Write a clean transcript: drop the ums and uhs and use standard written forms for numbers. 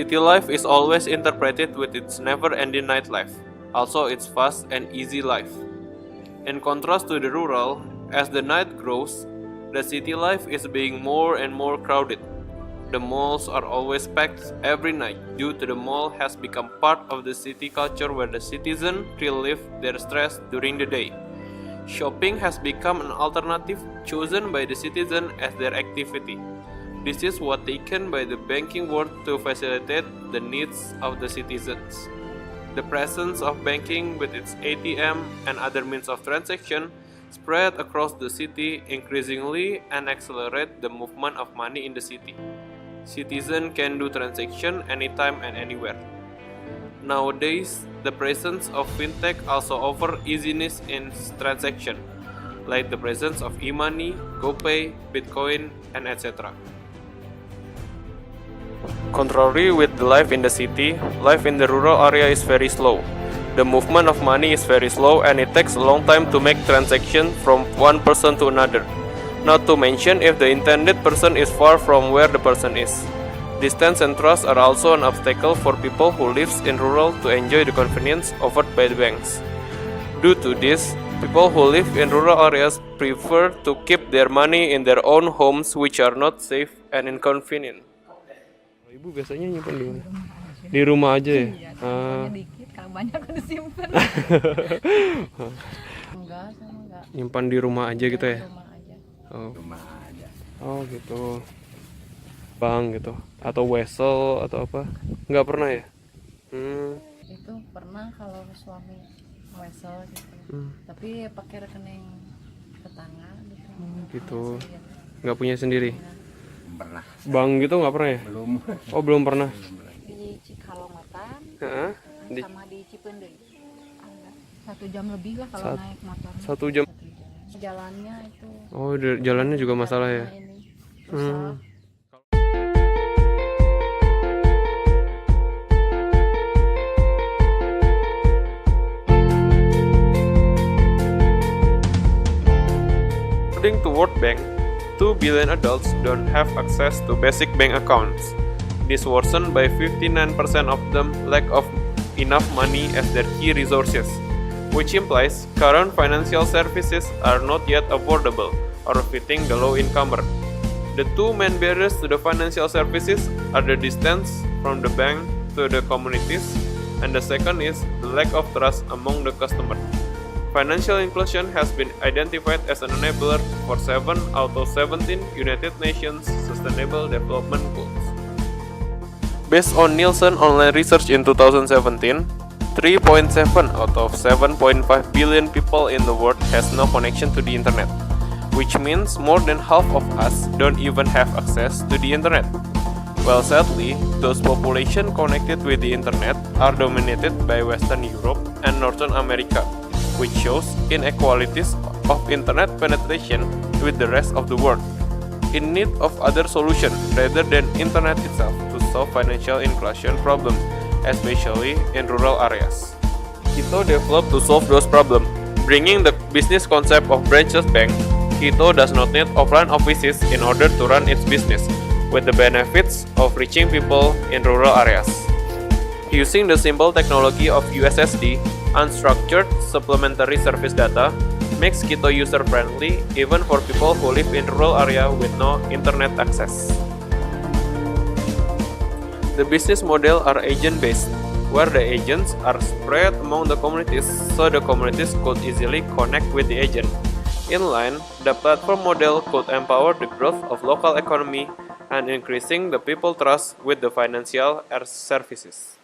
City life is always interpreted with its never-ending nightlife, also its fast and easy life. In contrast to the rural, as the night grows, the city life is being more and more crowded. The malls are always packed every night due to the mall has become part of the city culture where the citizens relieve their stress during the day. Shopping has become an alternative chosen by the citizen as their activity. This is what taken by the banking world to facilitate the needs of the citizens. The presence of banking with its ATM and other means of transaction spread across the city increasingly and accelerate the movement of money in the city. Citizens can do transaction anytime and anywhere. Nowadays, the presence of Fintech also offers easiness in transaction, like the presence of e-money, GoPay, Bitcoin, and etc. Contrary with the life in the city, life in the rural area is very slow. The movement of money is very slow and it takes a long time to make transaction from one person to another. Not to mention if the intended person is far from where the person is. Distance and trust are also an obstacle for people who live in rural to enjoy the convenience offered by the banks. Due to this, people who live in rural areas prefer to keep their money in their own homes which are not safe and inconvenient. Ibu biasanya nyimpan di mana? Di rumah aja ya? Iya, dikit, kalau banyak kan disimpan. Enggak. Nyimpan di rumah aja gitu ya? Di rumah aja. Oh. Rumah aja. Oh gitu. Bank gitu. Atau wesel atau apa? Nggak pernah ya? Itu pernah kalau suami wesel gitu. Tapi pakai rekening tetangga gitu. Gitu. Nggak punya sendiri? Pernah. Bank gitu nggak pernah ya? Belum. Oh belum pernah. Di Cikalongatan Di sama di Cipeundeuy. Ada 1 jam lebih lah kalau naik motor. 1 jam. Jalannya itu. Oh jalannya juga masalah ya? Ini susah. According to World Bank, 2 billion adults don't have access to basic bank accounts. This worsened by 59% of them lack of enough money as their key resources, which implies current financial services are not yet affordable or fitting the low-incomer. The two main barriers to the financial services are the distance from the bank to the communities, and the second is the lack of trust among the customer. Financial inclusion has been identified as an enabler for 7 out of 17 United Nations Sustainable Development Goals. Based on Nielsen online research in 2017, 3.7 out of 7.5 billion people in the world has no connection to the internet, which means more than half of us don't even have access to the internet. Well, sadly, those population connected with the internet are dominated by Western Europe and Northern America, which shows inequalities of internet penetration with the rest of the world, in need of other solution rather than internet itself to solve financial inclusion problem, especially in rural areas. KiTO developed to solve those problems, bringing the business concept of branchless bank. KiTO does not need offline offices in order to run its business, with the benefits of reaching people in rural areas. Using the simple technology of USSD, unstructured supplementary service data makes KiTO user-friendly even for people who live in rural area with no internet access. The business model are agent-based, where the agents are spread among the communities so the communities could easily connect with the agent. In line, the platform model could empower the growth of local economy and increasing the people trust with the financial services.